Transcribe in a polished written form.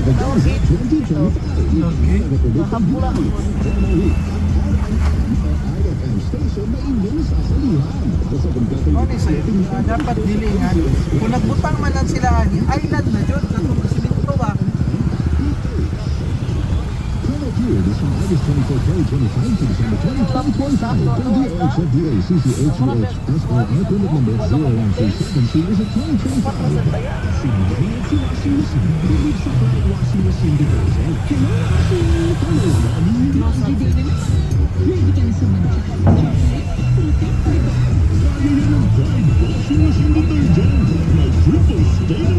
Nakapula. Honestly, dapat dilingan. Kung nagbutang man lang sila, island na dyan. Katulad sa dito ba? Triple state